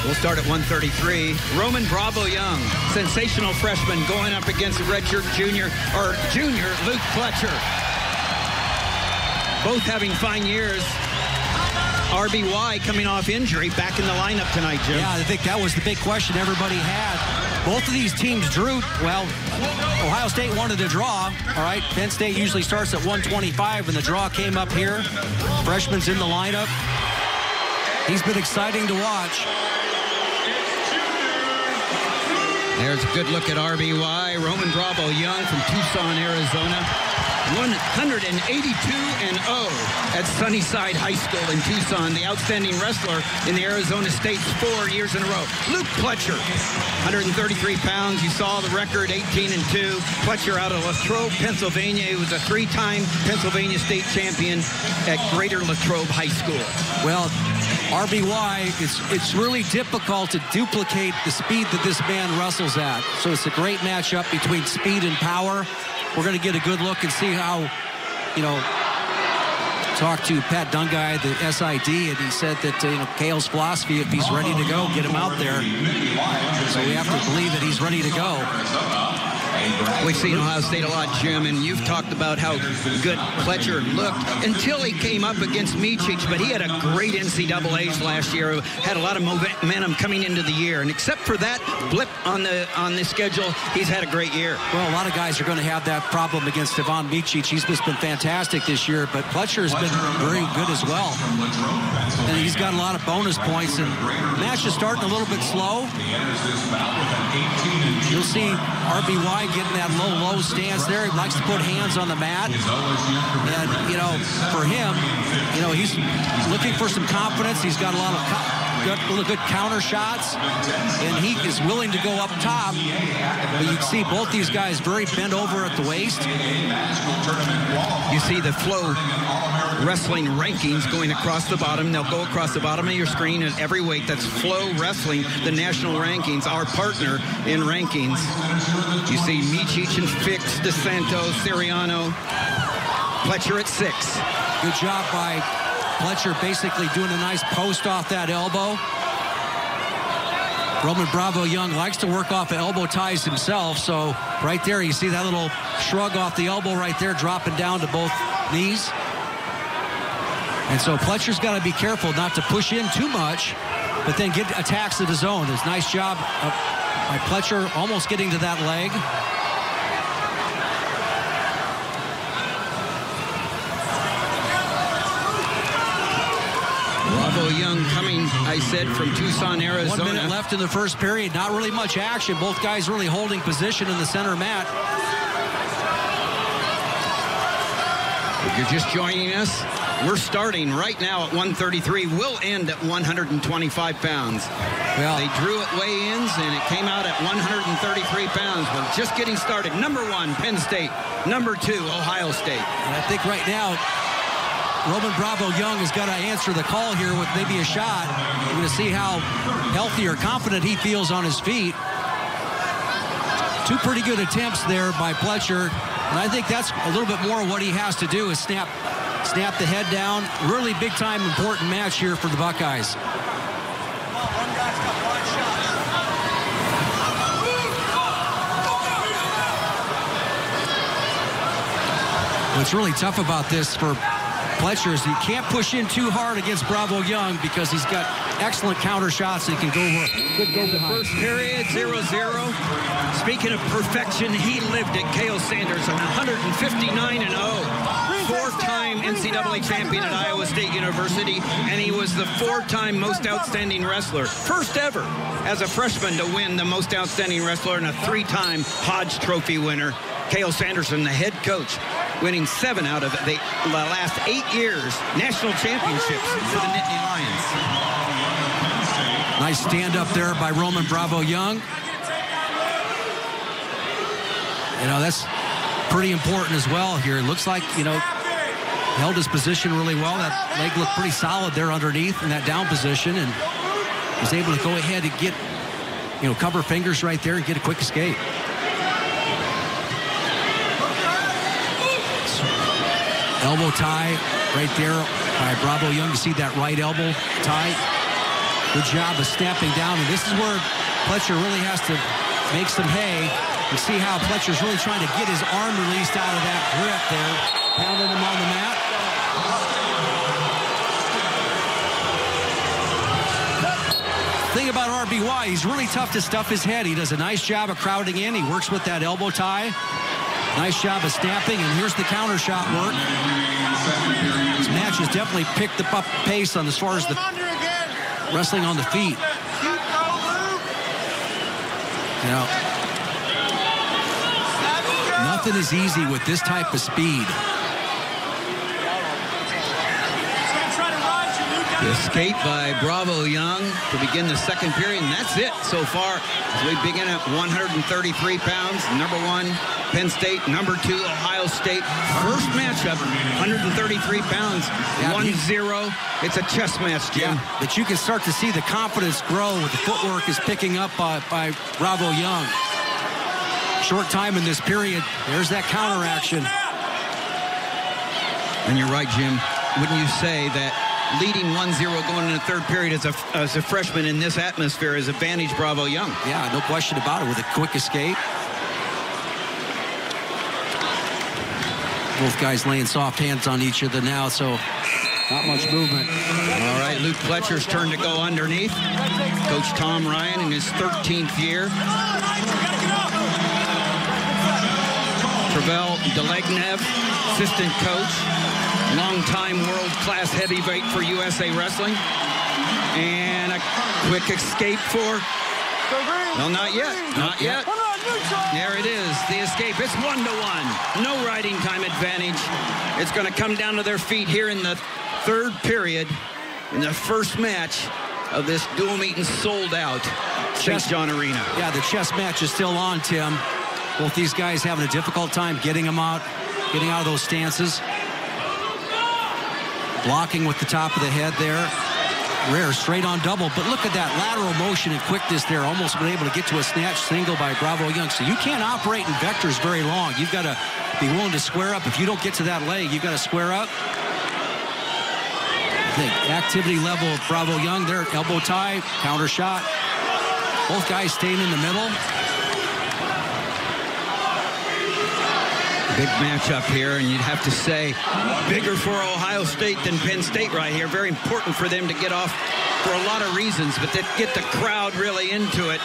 We'll start at 133. Roman Bravo Young, sensational freshman, going up against redshirt junior Luke Pletcher. Both having fine years. RBY coming off injury, back in the lineup tonight, Jim. Yeah, I think that was the big question everybody had. Both of these teams drew. Well, Ohio State wanted to draw. All right, Penn State usually starts at 125, and the draw came up here. Freshman's in the lineup. He's been exciting to watch. There's a good look at RBY. Roman Bravo Young from Tucson, Arizona. 182-0 at Sunnyside High School in Tucson. The outstanding wrestler in the Arizona State 4 years in a row. Luke Pletcher, 133 pounds. You saw the record, 18-2. Pletcher out of Latrobe, Pennsylvania. He was a 3-time Pennsylvania State champion at Greater Latrobe High School. Well, RBY, it's really difficult to duplicate the speed that this man wrestles at. So it's a great matchup between speed and power. We're going to get a good look and see how, talk to Pat Dungai, the SID, and he said that, Cale's philosophy, if he's ready to go, get him out there. So we have to believe that he's ready to go. We've seen Ohio State a lot, Jim, and you've talked about how good Pletcher looked until he came up against Micic, but he had a great NCAAs last year, had a lot of momentum coming into the year, and except for that blip on the schedule, he's had a great year. Well, a lot of guys are going to have that problem against Stevan Micic. He's just been fantastic this year, but Pletcher has been very good as well. And he's got a lot of bonus points, and the match is starting a little bit slow. You'll see RBY getting that low stance there. He likes to put hands on the mat. And, for him, he's looking for some confidence. He's got a lot of good counter shots, and he is willing to go up top. But you can see both these guys very bent over at the waist. You see the Flow Wrestling rankings going across the bottom. They'll go across the bottom of your screen at every weight. That's Flow Wrestling, the national rankings, our partner in rankings. You see Micic and Fix, DeSanto, Siriano, Pletcher at 6. Good job by Pletcher, basically doing a nice post off that elbow. Roman Bravo Young likes to work off of elbow ties himself, so right there you see that little shrug off the elbow right there, dropping down to both knees. And so Pletcher's got to be careful not to push in too much, but then get attacks of his own. It's a nice job by Pletcher almost getting to that leg. Bravo Young coming, I said, from Tucson, Arizona. 1 minute left in the first period. Not really much action. Both guys really holding position in the center mat. If you're just joining us, we're starting right now at 133. We'll end at 125 pounds. Well, they drew at weigh-ins, and it came out at 133 pounds. But just getting started. Number 1, Penn State. Number 2, Ohio State. And I think right now, Roman Bravo Young has got to answer the call here with maybe a shot. We're going to see how healthy or confident he feels on his feet. 2 pretty good attempts there by Pletcher. And I think that's a little bit more what he has to do is snap the head down. Really big-time important match here for the Buckeyes. What's really tough about this for Pletcher is he can't push in too hard against Bravo Young because he's got excellent counter shots that can go behind. First period, 0-0. Speaking of perfection, he lived at Cale Sanders, 159-0. 4-time NCAA champion at Iowa State University, and he was the 4-time most outstanding wrestler. First ever as a freshman to win the most outstanding wrestler, and a 3-time Hodge Trophy winner. Cale Sanderson, the head coach, winning 7 out of the last 8 years, national championships for the Nittany Lions. Nice stand up there by Roman Bravo Young. That's pretty important as well here. It looks like, held his position really well. That leg looked pretty solid there underneath in that down position, and was able to go ahead and get, cover fingers right there and get a quick escape. Elbow tie right there by Bravo Young. You see that right elbow tie. Good job of stamping down. And this is where Pletcher really has to make some hay. You see how Pletcher's really trying to get his arm released out of that grip there. Pounding him on the mat. Thing about RBY, he's really tough to stuff his head. He does a nice job of crowding in. He works with that elbow tie. Nice job of stamping, and here's the counter shot work. This match has definitely picked up pace on as far as the wrestling on the feet. You know, nothing is easy with this type of speed. The escape by Bravo Young to begin the second period, and that's it so far as we begin at 133 pounds. Number 1, Penn State. Number 2, Ohio State. First matchup, 133 pounds, 1-0. It's a chess match, Jim. Yeah, but you can start to see the confidence grow with the footwork is picking up by Bravo Young. Short time in this period. There's that counter action. And you're right, Jim. Wouldn't you say that leading 1-0 going in the third period as a freshman in this atmosphere is advantage Bravo Young? Yeah, no question about it, with a quick escape. Both guys laying soft hands on each other now, so not much movement. All right, Luke Pletcher's turn to go underneath. Coach Tom Ryan in his 13th year. Travel Delegnev, assistant coach. Long-time world-class heavyweight for USA Wrestling. And a quick escape for... Well, not yet. Not yet. There it is, the escape. It's 1-1. No riding time advantage. It's going to come down to their feet here in the third period in the first match of this dual meet and sold out St. John Arena. Yeah, the chess match is still on, Tim. Both these guys having a difficult time getting them out, getting out of those stances. Blocking with the top of the head there. Rare straight on double, but look at that lateral motion and quickness there. Almost been able to get to a snatch single by Bravo Young. So you can't operate in vectors very long. You've got to be willing to square up. If you don't get to that leg, you've got to square up. The activity level of Bravo Young there, elbow tie, counter shot. Both guys staying in the middle. Big matchup here, and you'd have to say bigger for Ohio State than Penn State right here. Very important for them to get off for a lot of reasons, but to get the crowd really into it.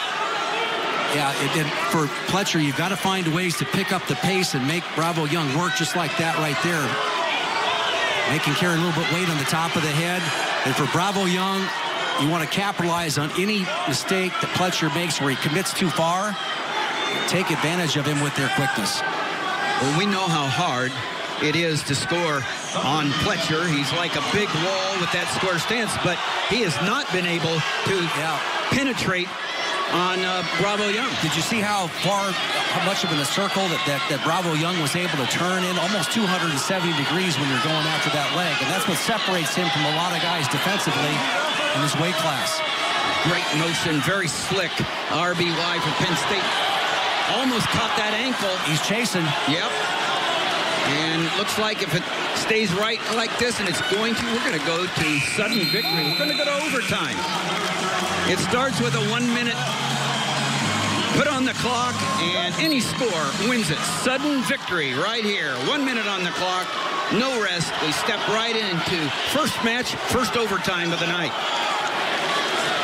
Yeah, for Pletcher, you've got to find ways to pick up the pace and make Bravo Young work just like that right there. They can carry a little bit weight on the top of the head. And for Bravo Young, you want to capitalize on any mistake that Pletcher makes where he commits too far. Take advantage of him with their quickness. Well, we know how hard it is to score on Pletcher. He's like a big wall with that square stance, but he has not been able to penetrate on Bravo Young. Did you see how much of in a circle that Bravo Young was able to turn in? Almost 270 degrees when you're going after that leg, and that's what separates him from a lot of guys defensively in this weight class. Great motion, very slick. RBY for Penn State. Almost caught that ankle. He's chasing. Yep. And it looks like if it stays right like this, and it's going to, we're going to go to sudden victory. We're going to go to overtime. It starts with a 1 minute put on the clock, and any score wins it. Sudden victory right here. 1 minute on the clock. No rest. We step right into first match, first overtime of the night.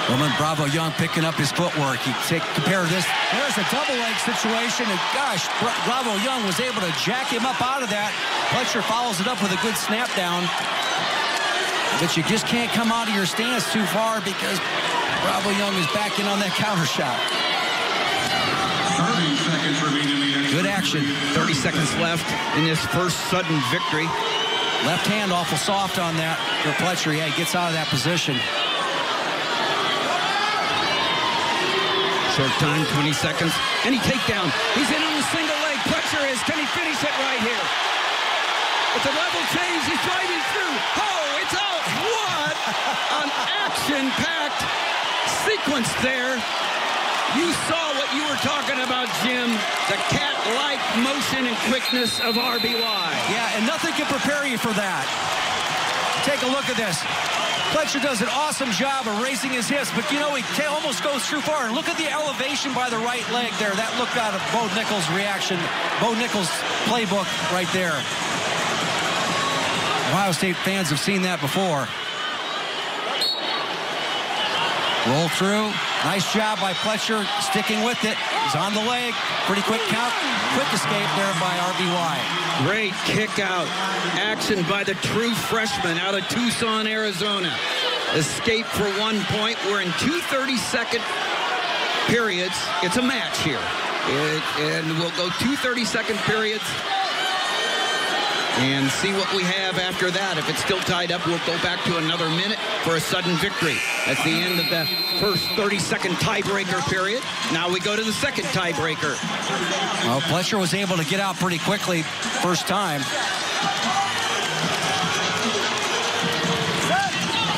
Well, Bravo Young picking up his footwork. You compare this. There's a double leg situation, and gosh, Bravo Young was able to jack him up out of that. Pletcher follows it up with a good snap down. But you just can't come out of your stance too far because Bravo Young is back in on that counter shot. 30 seconds remaining. Good action. 30 seconds left in this first sudden victory. Left hand awful soft on that for Pletcher. Yeah, he gets out of that position. Short time, 20 seconds. Any takedown. He's in on the single leg. Pletcher is. Can he finish it right here? It's a level change. He's driving through. Oh, it's out. What an action-packed sequence there. You saw what you were talking about, Jim. The cat-like motion and quickness of RBY. Yeah, and nothing can prepare you for that. Take a look at this. Pletcher does an awesome job of raising his hips, but you know, he almost goes too far. And look at the elevation by the right leg there. That looked out of Bo Nichols' reaction, Bo Nichols' playbook right there. Ohio State fans have seen that before. Roll through. Nice job by Pletcher, sticking with it. He's on the leg. Pretty quick count. Quick escape there by RBY. Great kick out. Action by the true freshman out of Tucson, Arizona. Escape for 1 point. We're in 2 30-second periods. It's a match here. And we'll go 2 30-second periods and see what we have after that. If it's still tied up, we'll go back to another minute for a sudden victory. That's the end of the first 30-second tiebreaker period. Now we go to the second tiebreaker. Well, Pletcher was able to get out pretty quickly first time.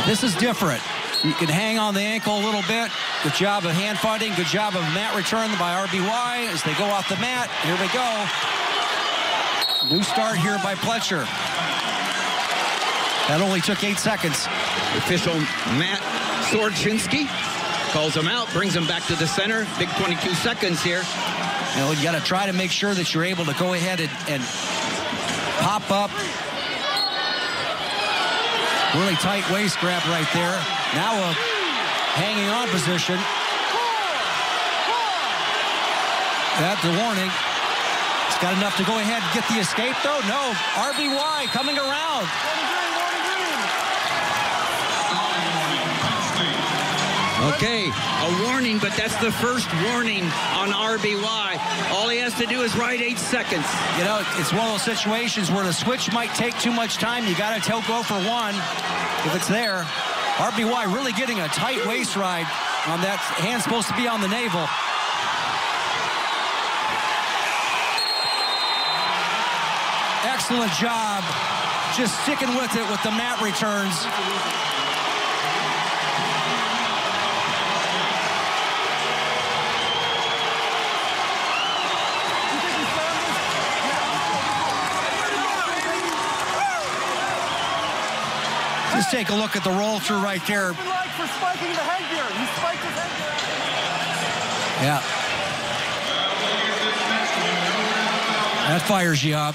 This is different. You can hang on the ankle a little bit. Good job of hand fighting. Good job of mat return by RBY as they go off the mat. Here we go. New start here by Pletcher. That only took 8 seconds. Official Matt Sorchinski calls him out, brings him back to the center. Big 22 seconds here. You know, you got to try to make sure that you're able to go ahead and pop up. Really tight waist grab right there. Now a hanging on position. That's the warning. Got enough to go ahead and get the escape, though? No. RBY coming around. Okay, a warning, but that's the first warning on RBY. All he has to do is ride 8 seconds. You know, it's one of those situations where the switch might take too much time. You got to go for one if it's there. RBY really getting a tight waist ride on that. Hand's supposed to be on the navel. Excellent job, just sticking with it with the mat returns. Just take a look at the roll through right there. For spiking the headgear. He spiked his headgear. Yeah. That fires you up.